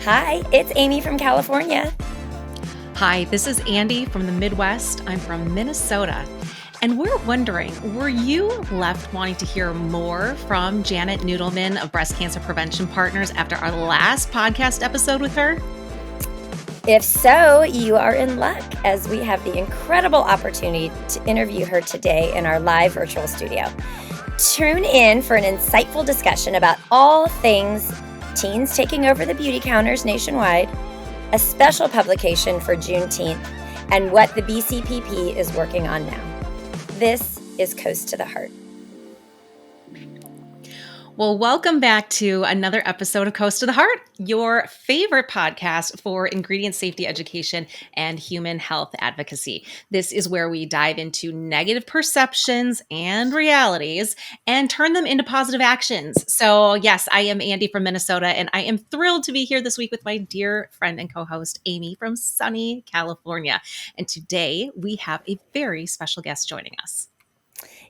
Hi, it's Amy from California. Hi, this is Andy from the Midwest. I'm from Minnesota. And we're wondering, were you left wanting to hear more from Janet Nudelman of Breast Cancer Prevention Partners after our last podcast episode with her? If so, you are in luck, as we have the incredible opportunity to interview her today in our live virtual studio. Tune in for an insightful discussion about all things teens taking over the beauty counters nationwide, a special publication for Juneteenth, and what the BCPP is working on now. This is Coast to the Heart. Well, welcome back to another episode of Coast to the Heart, your favorite podcast for ingredient safety education and human health advocacy. This is where we dive into negative perceptions and realities and turn them into positive actions. So yes, I am Andy from Minnesota, and I am thrilled to be here this week with my dear friend and co-host, Amy from sunny California. And today we have a very special guest joining us.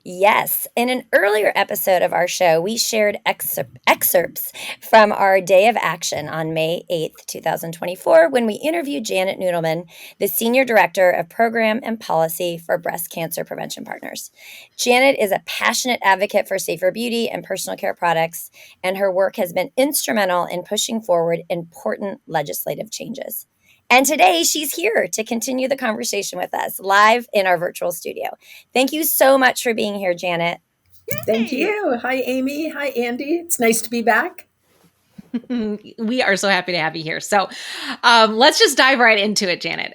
Yes. In an earlier episode of our show, we shared excerpts from our Day of Action on May 8th, 2024, when we interviewed Janet Nudelman, the Senior Director of Program and Policy for Breast Cancer Prevention Partners. Janet is a passionate advocate for safer beauty and personal care products, and her work has been instrumental in pushing forward important legislative changes. And today she's here to continue the conversation with us live in our virtual studio. Thank you so much for being here, Janet. Thank you. Hi, Amy. Hi, Andy. It's nice to be back. We are so happy to have you here. So let's just dive right into it, Janet.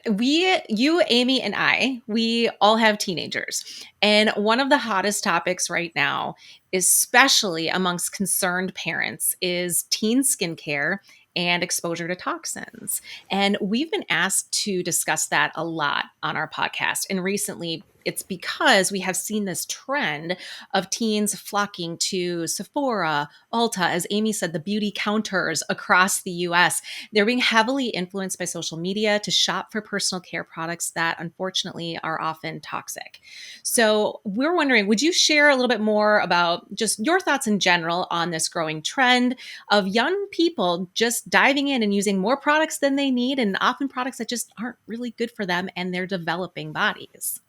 You, Amy, and I, we all have teenagers. And one of the hottest topics right now, especially amongst concerned parents, is teen skincare and exposure to toxins. And we've been asked to discuss that a lot on our podcast. And recently, it's because we have seen this trend of teens flocking to Sephora, Ulta, as Amy said, the beauty counters across the US. They're being heavily influenced by social media to shop for personal care products that unfortunately are often toxic. So we're wondering, would you share a little bit more about just your thoughts in general on this growing trend of young people just diving in and using more products than they need, and often products that just aren't really good for them and their developing bodies?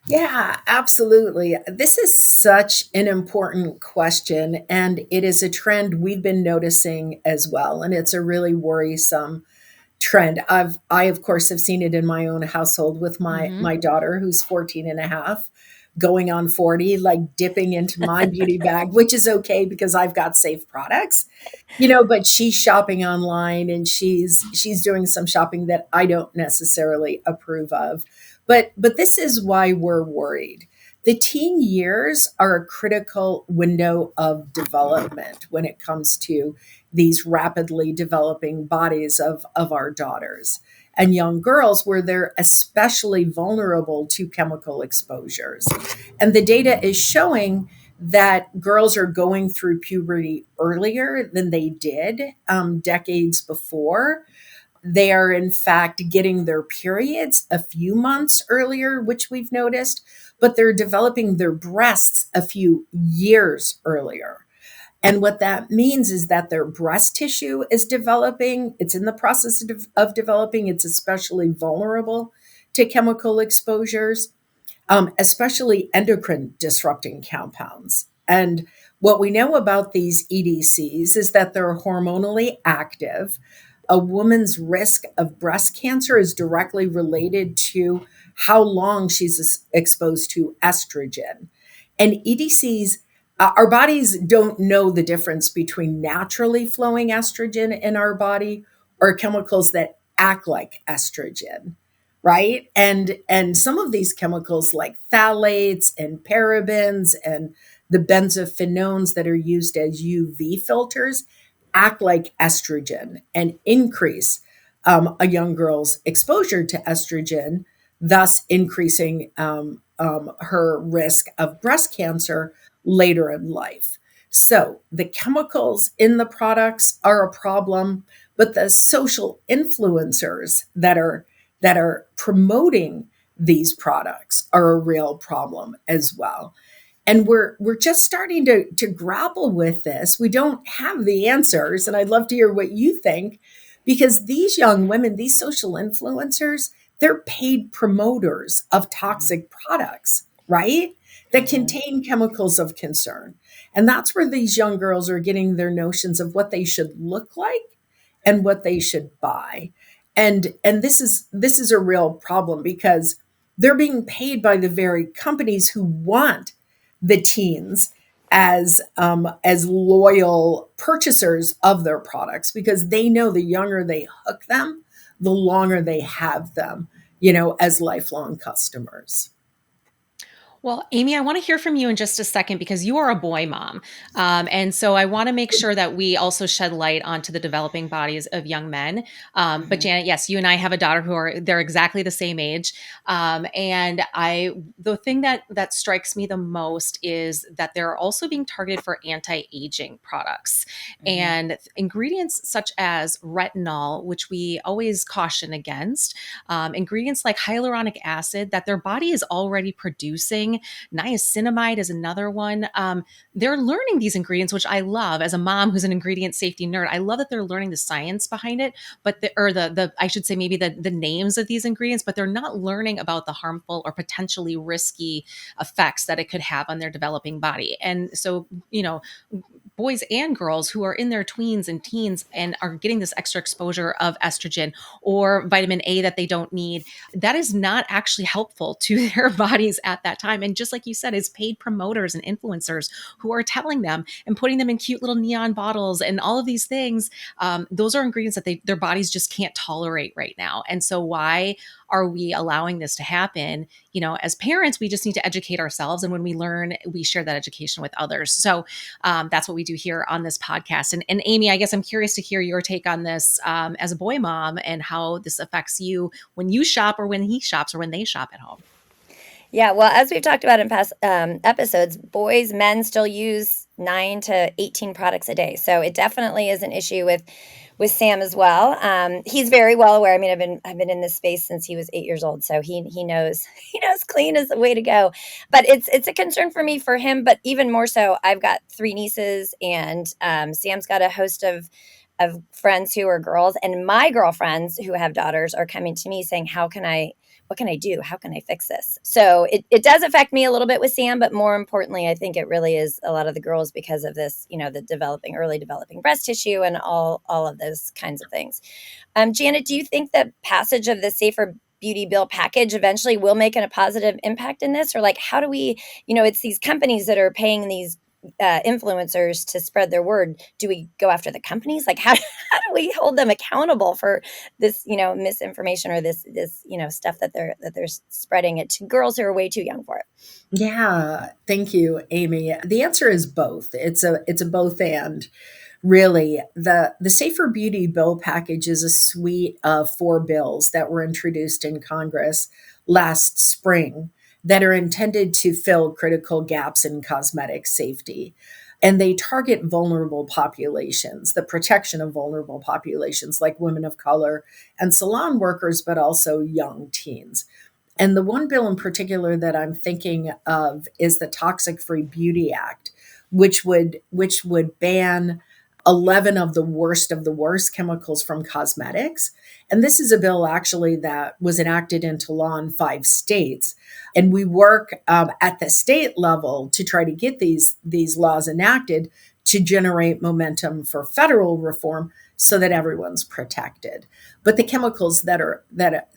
Yeah, absolutely. This is such an important question, and it is a trend we've been noticing as well. And it's a really worrisome trend. I of course have seen it in my own household with my daughter, who's 14 and a half, going on 40, like dipping into my beauty bag, which is okay because I've got safe products, but she's shopping online and she's doing some shopping that I don't necessarily approve of. But this is why we're worried. The teen years are a critical window of development when it comes to these rapidly developing bodies of our daughters and young girls, where they're especially vulnerable to chemical exposures. And the data is showing that girls are going through puberty earlier than they did decades before. They are, in fact, getting their periods a few months earlier, which we've noticed, but they're developing their breasts a few years earlier. And what that means is that their breast tissue is developing. It's in the process of developing. It's especially vulnerable to chemical exposures, especially endocrine disrupting compounds. And what we know about these EDCs is that they're hormonally active. A woman's risk of breast cancer is directly related to how long she's exposed to estrogen. And EDCs, our bodies don't know the difference between naturally flowing estrogen in our body or chemicals that act like estrogen, right? And some of these chemicals like phthalates and parabens and the benzophenones that are used as UV filters act like estrogen and increase a young girl's exposure to estrogen, thus increasing her risk of breast cancer later in life. So the chemicals in the products are a problem, but the social influencers that are promoting these products are a real problem as well. And we're just starting to grapple with this. We don't have the answers, and I'd love to hear what you think, because these young women, these social influencers, they're paid promoters of toxic products, right? That Mhm. contain chemicals of concern. And that's where these young girls are getting their notions of what they should look like and what they should buy. And this is a real problem, because they're being paid by the very companies who want the teens as loyal purchasers of their products, because they know the younger they hook them, the longer they have them, as lifelong customers. Well, Amy, I want to hear from you in just a second because you are a boy mom. And so I want to make sure that we also shed light onto the developing bodies of young men. But Mhm. Janet, yes, you and I have a daughter they're exactly the same age. The thing that strikes me the most is that they're also being targeted for anti-aging products Mhm. and ingredients such as retinol, which we always caution against, ingredients like hyaluronic acid that their body is already producing. Niacinamide is another one. They're learning these ingredients, which I love as a mom who's an ingredient safety nerd. I love that they're learning the science behind it, but the I should say maybe the names of these ingredients, but they're not learning about the harmful or potentially risky effects that it could have on their developing body. And so, boys and girls who are in their tweens and teens and are getting this extra exposure of estrogen or vitamin A that they don't need, that is not actually helpful to their bodies at that time. And just like you said, it's paid promoters and influencers who are telling them and putting them in cute little neon bottles and all of these things. Those are ingredients that their bodies just can't tolerate right now. And so why are we allowing this to happen? As parents, we just need to educate ourselves. And when we learn, we share that education with others. So that's what we do here on this podcast. And Amy, I guess I'm curious to hear your take on this as a boy mom and how this affects you when you shop or when he shops or when they shop at home. Yeah, well, as we've talked about in past episodes, boys, men still use 9 to 18 products a day. So it definitely is an issue with Sam as well. He's very well aware. I mean, I've been in this space since he was 8 years old, so he knows he knows clean is the way to go. But it's a concern for me for him. But even more so, I've got 3 nieces, and Sam's got a host of friends who are girls, and my girlfriends who have daughters are coming to me saying, "How can I? What can I do? How can I fix this?" So it does affect me a little bit with Sam, but more importantly, I think it really is a lot of the girls because of this, the early developing breast tissue and all of those kinds of things. Janet, do you think that passage of the Safer Beauty Bill package eventually will make a positive impact in this? Or like, how do we, it's these companies that are paying these influencers to spread their word. Do we go after the companies? Like, how, how do we hold them accountable for this, misinformation or this, stuff that they're spreading it to girls who are way too young for it? Yeah, thank you, Amy. The answer is both. It's a both and. Really, the Safer Beauty Bill package is a suite of 4 bills that were introduced in Congress last spring that are intended to fill critical gaps in cosmetic safety. And they target vulnerable populations, the protection of vulnerable populations like women of color and salon workers, but also young teens. And the one bill in particular that I'm thinking of is the Toxic Free Beauty Act, which would ban 11 of the worst chemicals from cosmetics. And this is a bill actually that was enacted into law in 5 states. And we work at the state level to try to get these laws enacted to generate momentum for federal reform so that everyone's protected. But the chemicals that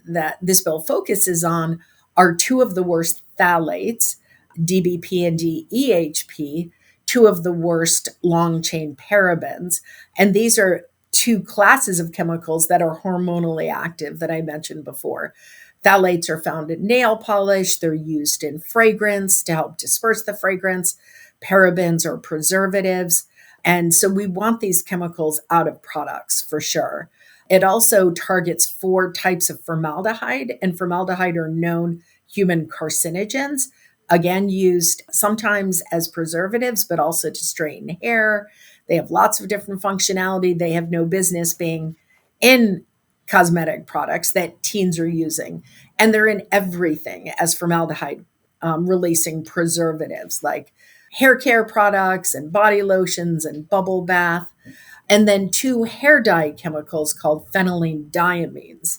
this bill focuses on are 2 of the worst phthalates, DBP and DEHP, 2 of the worst long chain parabens. And these are 2 classes of chemicals that are hormonally active that I mentioned before. Phthalates are found in nail polish, they're used in fragrance to help disperse the fragrance. Parabens are preservatives. And so we want these chemicals out of products for sure. It also targets 4 types of formaldehyde, and formaldehyde are known human carcinogens, again, used sometimes as preservatives, but also to straighten hair. They have lots of different functionality. They have no business being in cosmetic products that teens are using. And they're in everything as formaldehyde releasing preservatives like hair care products and body lotions and bubble bath, and then two hair dye chemicals called phenylene diamines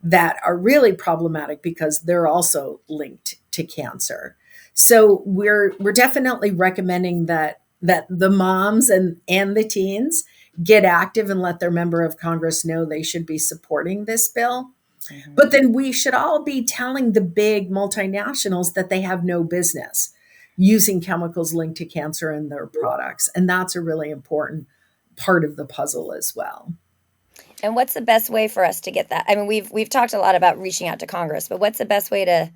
that are really problematic because they're also linked to cancer. So we're definitely recommending that the moms and the teens get active and let their member of Congress know they should be supporting this bill. Mhm. But then we should all be telling the big multinationals that they have no business using chemicals linked to cancer in their products. And that's a really important part of the puzzle as well. And what's the best way for us to get that? I mean, we've talked a lot about reaching out to Congress, but what's the best way to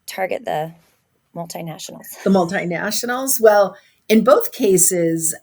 target the multinationals? The multinationals, well, in both cases,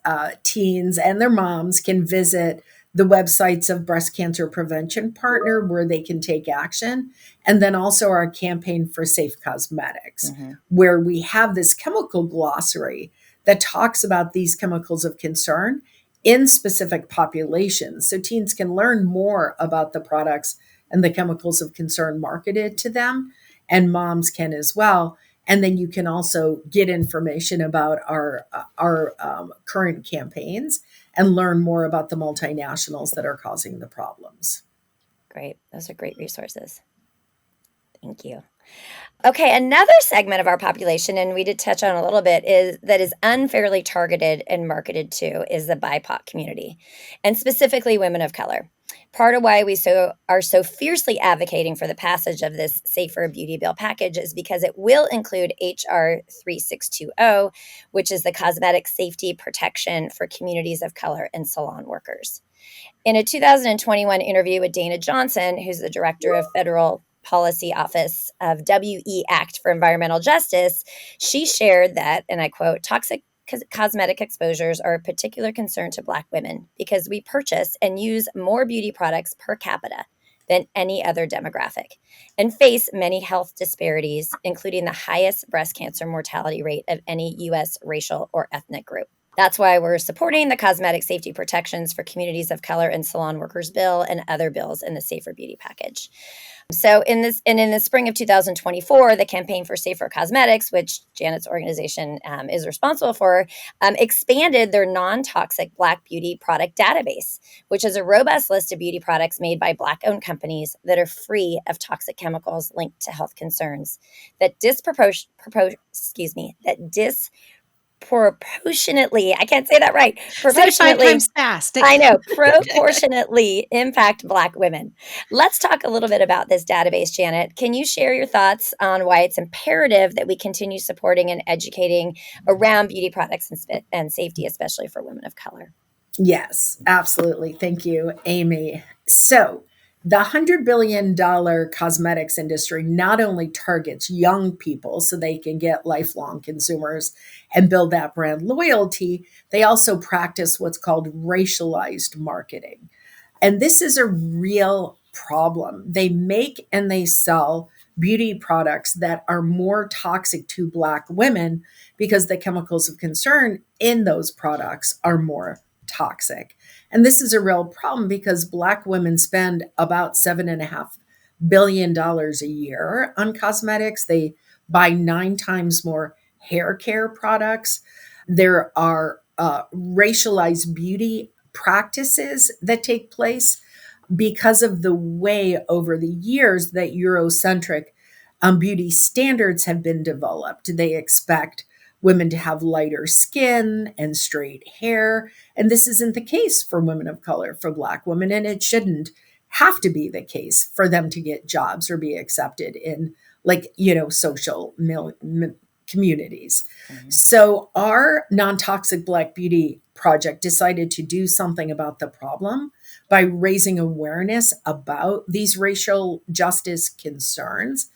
teens and their moms can visit the websites of Breast Cancer Prevention Partner where they can take action. And then also our campaign for safe cosmetics, Mhm. where we have this chemical glossary that talks about these chemicals of concern in specific populations. So teens can learn more about the products and the chemicals of concern marketed to them, and moms can as well. And then you can also get information about our current campaigns and learn more about the multinationals that are causing the problems. Great. Those are great resources. Thank you. Okay, another segment of our population, and we did touch on a little bit, is that is unfairly targeted and marketed to is the BIPOC community, and specifically women of color. Part of why we are so fiercely advocating for the passage of this safer beauty bill package is because it will include HR 3620, which is the cosmetic safety protection for communities of color and salon workers. In a 2021 interview with Dana Johnson, who's the director of Federal Policy Office of WE Act for Environmental Justice, she shared that, and I quote, toxic cosmetic exposures are a particular concern to Black women because we purchase and use more beauty products per capita than any other demographic and face many health disparities, including the highest breast cancer mortality rate of any U.S. racial or ethnic group. That's why we're supporting the cosmetic safety protections for communities of color and salon workers bill and other bills in the Safer Beauty package. So in the spring of 2024, the Campaign for Safer Cosmetics, which Janet's organization is responsible for, expanded their non-toxic Black beauty product database, which is a robust list of beauty products made by Black-owned companies that are free of toxic chemicals linked to health concerns that disproportionately, I can't say that right, Say it five proportionately, times fast. I know, proportionately impact Black women. Let's talk a little bit about this database, Janet. Can you share your thoughts on why it's imperative that we continue supporting and educating around beauty products and safety, especially for women of color? Yes, absolutely. Thank you, Amy. So, the $100 billion cosmetics industry not only targets young people so they can get lifelong consumers and build that brand loyalty, they also practice what's called racialized marketing. And this is a real problem. They make and they sell beauty products that are more toxic to Black women because the chemicals of concern in those products are more toxic. And this is a real problem because Black women spend about $7.5 billion a year on cosmetics. They buy 9 times more hair care products. There are racialized beauty practices that take place because of the way over the years that Eurocentric beauty standards have been developed. They expect women to have lighter skin and straight hair. And this isn't the case for women of color, for Black women, and it shouldn't have to be the case for them to get jobs or be accepted in, like, social communities. Mhm. So our non-toxic Black beauty project decided to do something about the problem by raising awareness about these racial justice concerns,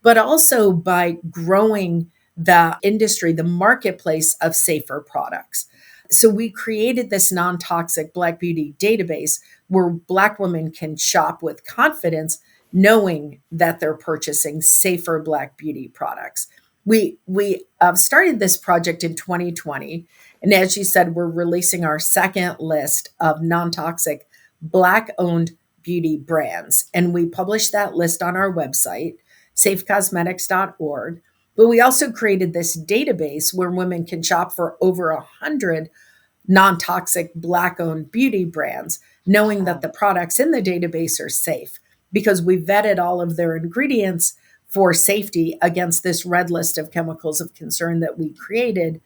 but also by growing the industry, the marketplace of safer products. So we created this non-toxic Black beauty database where Black women can shop with confidence, knowing that they're purchasing safer Black beauty products. We started this project in 2020, and as you said, we're releasing our second list of non-toxic Black-owned beauty brands, and we publish that list on our website, safecosmetics.org. But we also created this database where women can shop for over 100 non toxic Black owned beauty brands, knowing that Wow. the products in the database are safe because we vetted all of their ingredients for safety against this red list of chemicals of concern that we created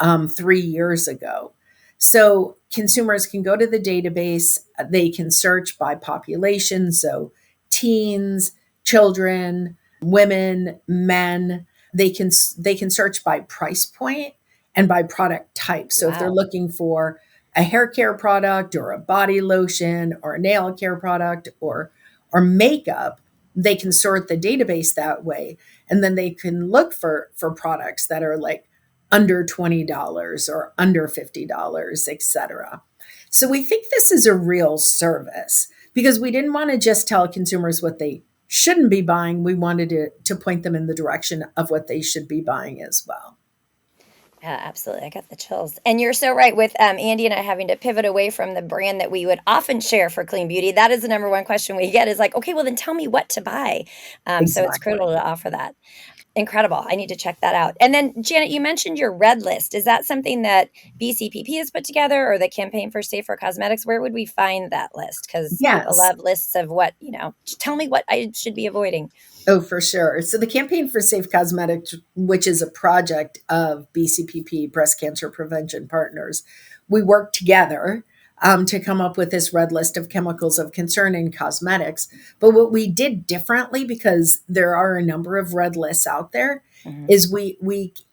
3 years ago. So consumers can go to the database, they can search by population, so teens, children, women, men. They can search by price point and by product type. So if they're Wow. looking for a hair care product or a body lotion or a nail care product or makeup, they can sort the database that way, and then they can look for products that are like under $20 or under $50, etc. So we think this is a real service because we didn't want to just tell consumers what they shouldn't be buying. We wanted to point them in the direction of what they should be buying as well. Yeah, absolutely. I got the chills. And you're so right with Andy and I having to pivot away from the brand that we would often share for clean beauty. That is the number one question we get is like, okay, well, then tell me what to buy. So it's critical Exactly. to offer that. Incredible. I need to check that out. And then, Janet, you mentioned your red list. Is that something that BCPP has put together or the Campaign for Safer Cosmetics? Where would we find that list? Because people Yes. love lists of what, tell me what I should be avoiding. Oh, for sure. So the Campaign for Safe Cosmetics, which is a project of BCPP, Breast Cancer Prevention Partners, we worked together to come up with this red list of chemicals of concern in cosmetics. But what we did differently, because there are a number of red lists out there, Mhm. is we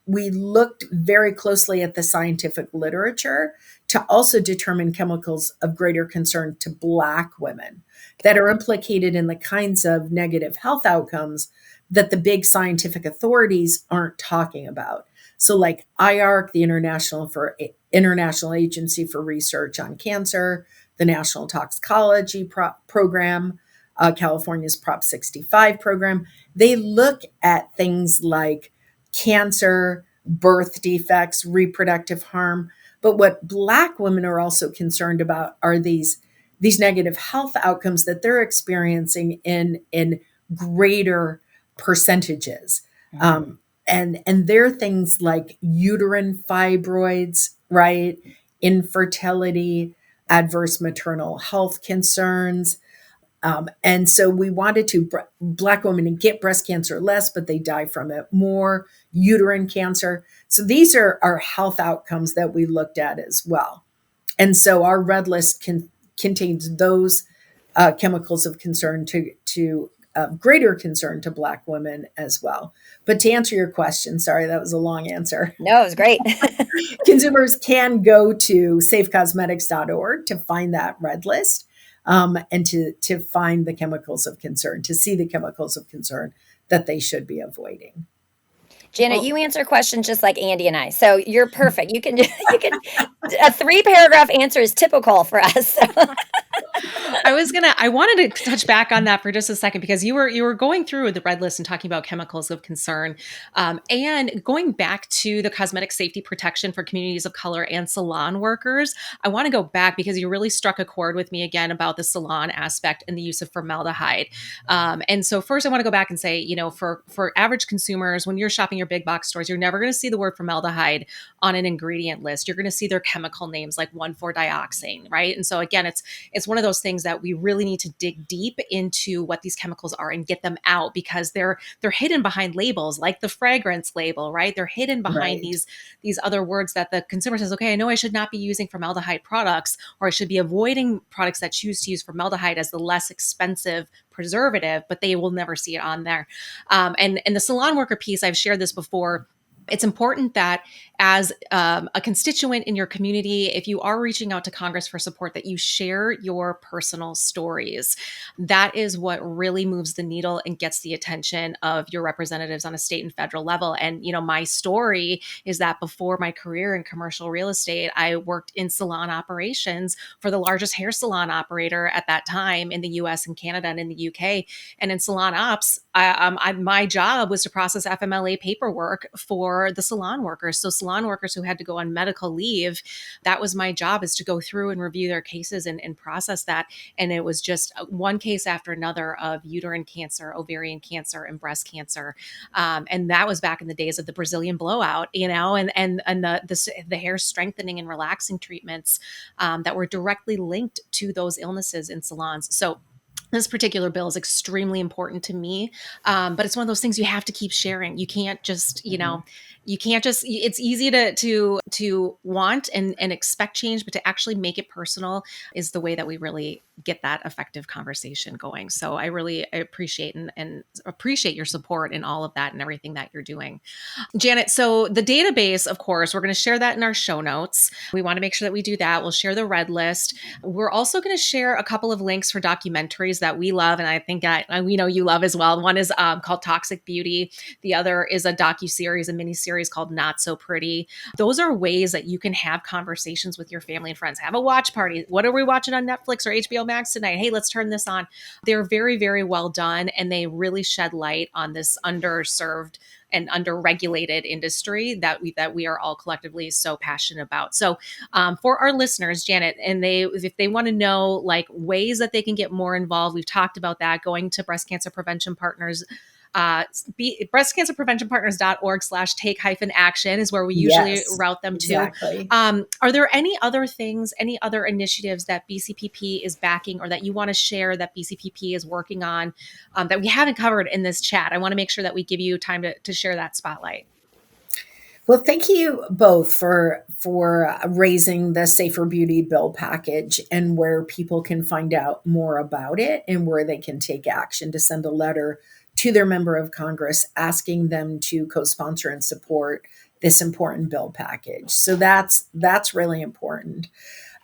looked very closely at the scientific literature to also determine chemicals of greater concern to Black women that Okay. are implicated in the kinds of negative health outcomes that the big scientific authorities aren't talking about. So, like IARC, the International Agency for Research on Cancer, the National Toxicology Program, California's Prop 65 program, they look at things like cancer, birth defects, reproductive harm. But what Black women are also concerned about are these negative health outcomes that they're experiencing in greater percentages. Mhm. And they're things like uterine fibroids, right? Infertility, adverse maternal health concerns. And so we wanted to Black women get breast cancer less, but they die from it more. Uterine cancer. So these are health outcomes that we looked at as well. And so our red list contains those chemicals of concern to greater concern to Black women as well. But to answer your question, sorry, that was a long answer. No, it was great. Consumers can go to safecosmetics.org to find that red list, and to find the chemicals of concern, to see the chemicals of concern that they should be avoiding. Janet, Well, you answer questions just like Andy and I. So you're perfect. You can a 3 paragraph answer is typical for us. I wanted to touch back on that for just a second because you were going through the red list and talking about chemicals of concern, and going back to the cosmetic safety protection for communities of color and salon workers. I want to go back because you really struck a chord with me again about the salon aspect and the use of formaldehyde. And so first, I want to go back and say, for average consumers, when you're shopping your big box stores, you're never going to see the word formaldehyde on an ingredient list. You're going to see their chemical names like 1,4-dioxane, right? And so again, it's one of those things that we really need to dig deep into what these chemicals are and get them out because they're hidden behind labels like the fragrance label, right? They're hidden behind Right. these other words that the consumer says, okay, I know I should not be using formaldehyde products, or I should be avoiding products that choose to use formaldehyde as the less expensive preservative, but they will never see it on there. And the salon worker piece, I've shared this before. It's important that as a constituent in your community, if you are reaching out to Congress for support, that you share your personal stories. That is what really moves the needle and gets the attention of your representatives on a state and federal level. And, my story is that before my career in commercial real estate, I worked in salon operations for the largest hair salon operator at that time in the US and Canada and in the UK. And in salon ops, my job was to process FMLA paperwork for for the salon workers. So salon workers who had to go on medical leave, that was my job, is to go through and review their cases and process that. And it was just one case after another of uterine cancer, ovarian cancer, and breast cancer. And that was back in the days of the Brazilian blowout, and the hair strengthening and relaxing treatments that were directly linked to those illnesses in salons. So this particular bill is extremely important to me, but it's one of those things you have to keep sharing. You can't just, you can't just. It's easy to want and expect change, but to actually make it personal is the way that we really get that effective conversation going. So I appreciate and appreciate your support in all of that and everything that you're doing. Janet, so the database, of course, we're going to share that in our show notes. We want to make sure that we do that. We'll share the red list. We're also going to share a couple of links for documentaries that we love, and I think we know you love as well. One is called Toxic Beauty. The other is a docuseries, a miniseries called Not So Pretty. Those are ways that you can have conversations with your family and friends. Have a watch party. What are we watching on Netflix or HBO Max tonight? Hey, let's turn this on. They're very, very well done, and they really shed light on this underserved and under-regulated industry that we are all collectively so passionate about. So for our listeners, Janet, and if they want to know like ways that they can get more involved, we've talked about that, going to Breast Cancer Prevention Partners. breastcancerpreventionpartners.org/take-action is where we usually route them exactly. to. Are there any other things, any other initiatives that BCPP is backing or that you want to share that BCPP is working on that we haven't covered in this chat? I want to make sure that we give you time to share that spotlight. Well, thank you both for raising the Safer Beauty bill package and where people can find out more about it and where they can take action to send a letter to their member of Congress asking them to co-sponsor and support this important bill package. So that's really important.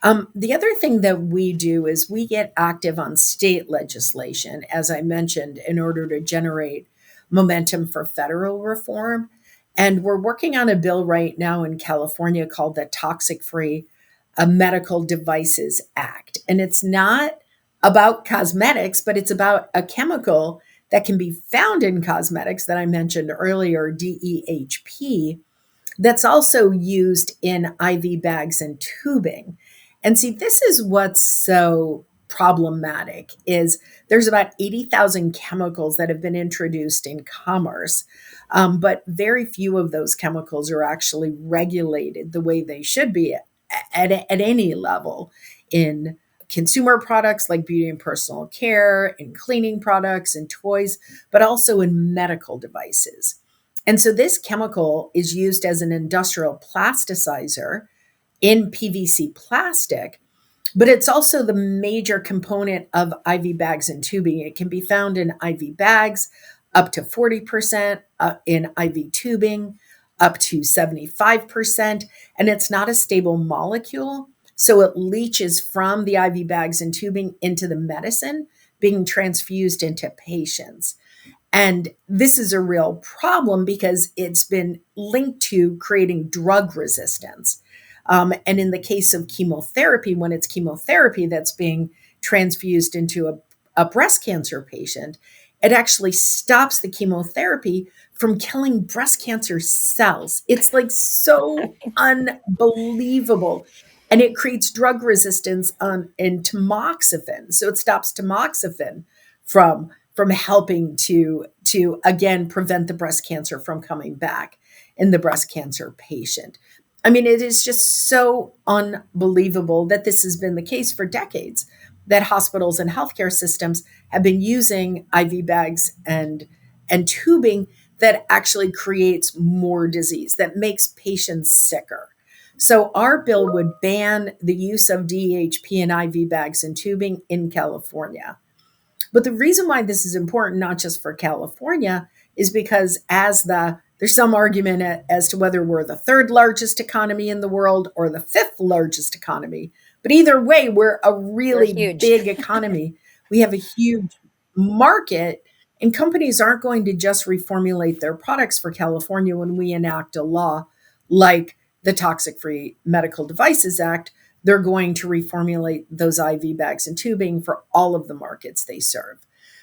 The other thing that we do is we get active on state legislation, as I mentioned, in order to generate momentum for federal reform. And we're working on a bill right now in California called the Toxic Free Medical Devices Act. And it's not about cosmetics, but it's about a chemical that can be found in cosmetics that I mentioned earlier, DEHP, that's also used in IV bags and tubing. And see, this is what's so problematic is there's about 80,000 chemicals that have been introduced in commerce, but very few of those chemicals are actually regulated the way they should be at any level in consumer products like beauty and personal care, in cleaning products and toys, but also in medical devices. And so this chemical is used as an industrial plasticizer in PVC plastic, but it's also the major component of IV bags and tubing. It can be found in IV bags up to 40%, in IV tubing up to 75%, and it's not a stable molecule. So it leaches from the IV bags and tubing into the medicine being transfused into patients. And this is a real problem because it's been linked to creating drug resistance. And in the case of chemotherapy, when it's chemotherapy that's being transfused into a breast cancer patient, it actually stops the chemotherapy from killing breast cancer cells. It's like so unbelievable. And it creates drug resistance in tamoxifen. So it stops tamoxifen from helping to again prevent the breast cancer from coming back in the breast cancer patient. I mean, it is just so unbelievable that this has been the case for decades, that hospitals and healthcare systems have been using IV bags and tubing that actually creates more disease, that makes patients sicker. So our bill would ban the use of DHP in IV bags and tubing in California. But the reason why this is important, not just for California, is because there's some argument as to whether we're the third largest economy in the world or the fifth largest economy. But either way, we're a really big economy. We have a huge market, and companies aren't going to just reformulate their products for California when we enact a law like the Toxic Free Medical Devices Act. They're going to reformulate those IV bags and tubing for all of the markets they serve.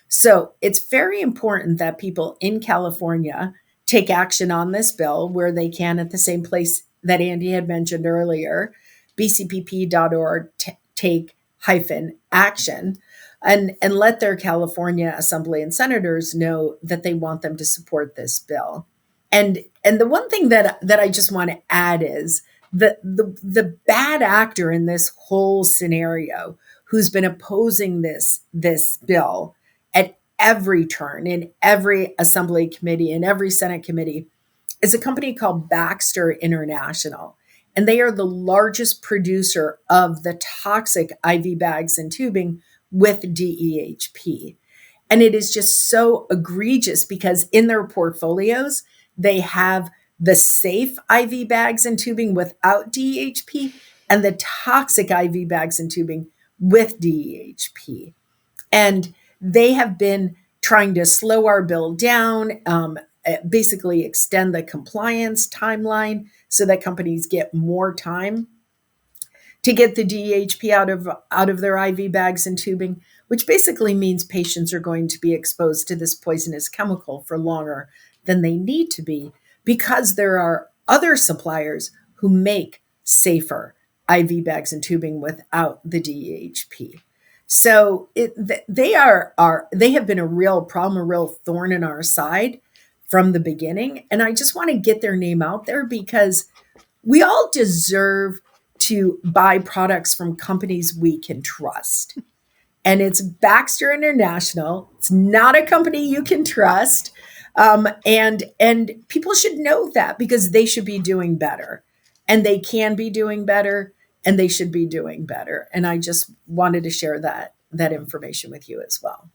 So it's very important that people in California take action on this bill where they can at the same place that Andy had mentioned earlier, bcpp.org, take hyphen action, and let their California Assembly and senators know that they want them to support this bill. And the one thing that I just want to add is the bad actor in this whole scenario who's been opposing this bill at every turn in every assembly committee, in every Senate committee, is a company called Baxter International. And they are the largest producer of the toxic IV bags and tubing with DEHP. And it is just so egregious because in their portfolios, they have the safe IV bags and tubing without DEHP and the toxic IV bags and tubing with DEHP. And they have been trying to slow our bill down, basically extend the compliance timeline so that companies get more time to get the DHP out of their IV bags and tubing, which basically means patients are going to be exposed to this poisonous chemical for longer than they need to be because there are other suppliers who make safer IV bags and tubing without the DHP. So they have been a real problem, a real thorn in our side from the beginning. And I just want to get their name out there because we all deserve to buy products from companies we can trust. And it's Baxter International. It's not a company you can trust. And people should know that because they should be doing better. And they can be doing better and they should be doing better. And I just wanted to share that information with you as well.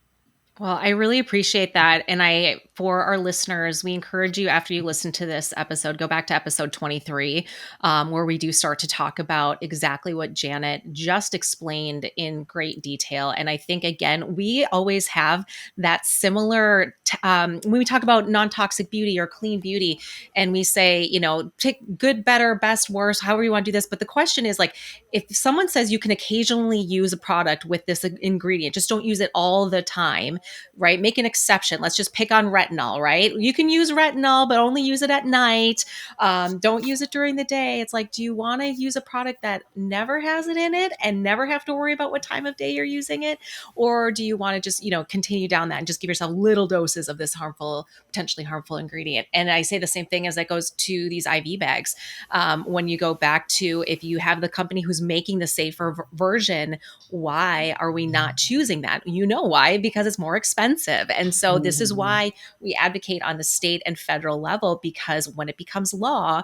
Well, I really appreciate that. And for our listeners, we encourage you after you listen to this episode, go back to episode 23, where we do start to talk about exactly what Janet just explained in great detail. And I think, again, we always have that similar, when we talk about non-toxic beauty or clean beauty, and we say, pick good, better, best, worst, however you want to do this. But the question is like, if someone says you can occasionally use a product with this ingredient, just don't use it all the time, right? Make an exception. Let's just pick on retinol, right? You can use retinol, but only use it at night. Don't use it during the day. It's like, do you want to use a product that never has it in it and never have to worry about what time of day you're using it? Or do you want to just, continue down that and just give yourself little doses of this potentially harmful ingredient? And I say the same thing as that goes to these IV bags. When you go back to, if you have the company who's making the safer version, why are we not choosing that? You know why? Because it's more expensive. And so this is why we advocate on the state and federal level, because when it becomes law,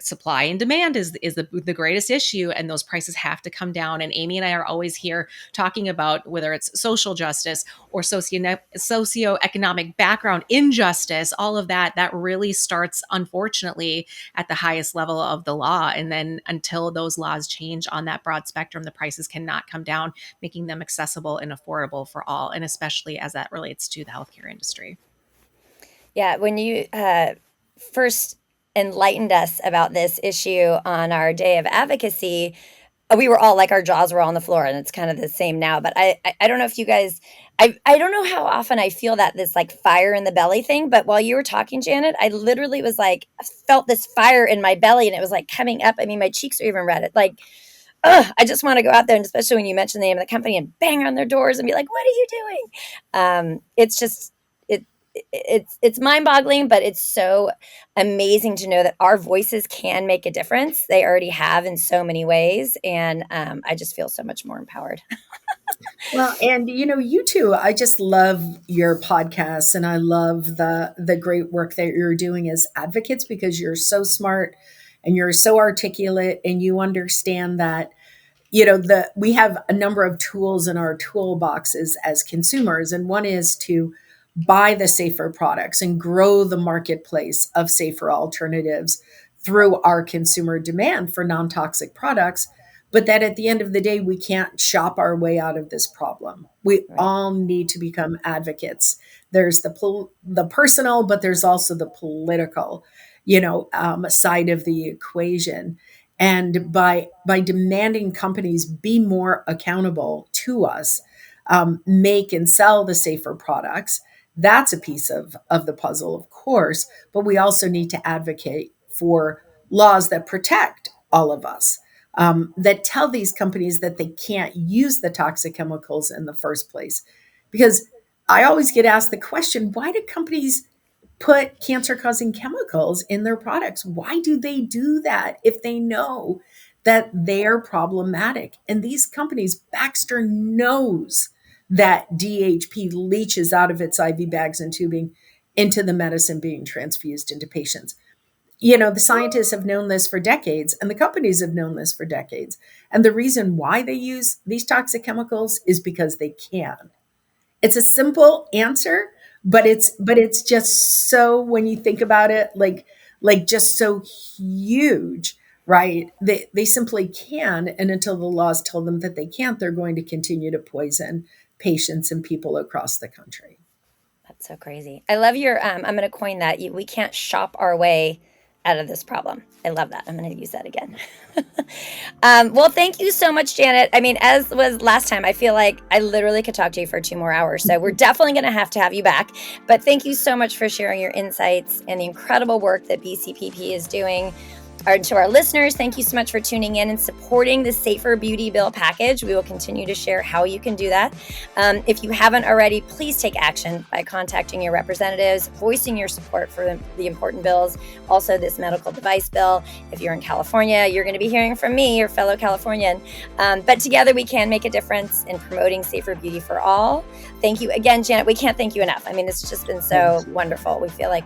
supply and demand is the greatest issue, and those prices have to come down. And Amy and I are always here talking about whether it's social justice or socioeconomic background injustice, all of that really starts, unfortunately, at the highest level of the law. And then until those laws change on that broad spectrum, the prices cannot come down, making them accessible and affordable for all, and especially as that relates to the healthcare industry. Yeah, when you first enlightened us about this issue on our day of advocacy, we were all like, our jaws were on the floor, and it's kind of the same now. But I don't know if you guys, I don't know how often I feel this like fire in the belly thing. But while you were talking, Janet, I literally was like, felt this fire in my belly, and it was like coming up. I mean, my cheeks are even red. It's like, I just want to go out there, and especially when you mention the name of the company, and bang on their doors and be like, what are you doing? It's just, it's mind-boggling, but it's so amazing to know that our voices can make a difference. They already have in so many ways, and I just feel so much more empowered. Well, and you too, I just love your podcasts, and I love the great work that you're doing as advocates, because you're so smart and you're so articulate, and you understand that we have a number of tools in our toolboxes as consumers, and one is to buy the safer products and grow the marketplace of safer alternatives through our consumer demand for non-toxic products. But that at the end of the day, we can't shop our way out of this problem. We Right. all need to become advocates. There's the personal, but there's also the political, side of the equation. And by demanding companies be more accountable to us, make and sell the safer products, That's a piece of the puzzle, of course, but we also need to advocate for laws that protect all of us, that tell these companies that they can't use the toxic chemicals in the first place. Because I always get asked the question, why do companies put cancer causing chemicals in their products? Why do they do that if they know that they're problematic? And these companies, Baxter knows that DHP leaches out of its IV bags and tubing into the medicine being transfused into patients. The scientists have known this for decades, and the companies have known this for decades. And the reason why they use these toxic chemicals is because they can. It's a simple answer, but it's just so, when you think about it, like just so huge, right? They simply can, and until the laws tell them that they can't, they're going to continue to poison patients and people across the country. That's so crazy. I love your, I'm going to coin that. We can't shop our way out of this problem. I love that. I'm going to use that again. Well, thank you so much, Janet. I mean, as was last time, I feel like I literally could talk to you for 2 more hours. So we're definitely going to have you back. But thank you so much for sharing your insights and the incredible work that BCPP is doing. To our listeners, thank you so much for tuning in and supporting the Safer Beauty Bill package. We will continue to share how you can do that. If you haven't already, please take action by contacting your representatives, voicing your support for the important bills. Also, this medical device bill. If you're in California, you're going to be hearing from me, your fellow Californian. But together, we can make a difference in promoting safer beauty for all. Thank you again, Janet. We can't thank you enough. I mean, this has just been so wonderful. I feel like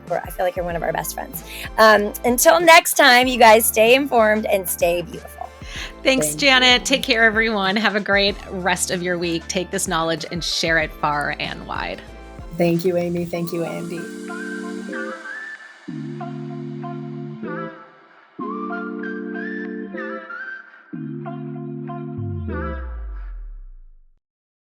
you're one of our best friends. Until next time, you guys stay informed and stay beautiful. Thanks, Janet. Take care, everyone. Have a great rest of your week. Take this knowledge and share it far and wide. Thank you, Amy. Thank you, Andy.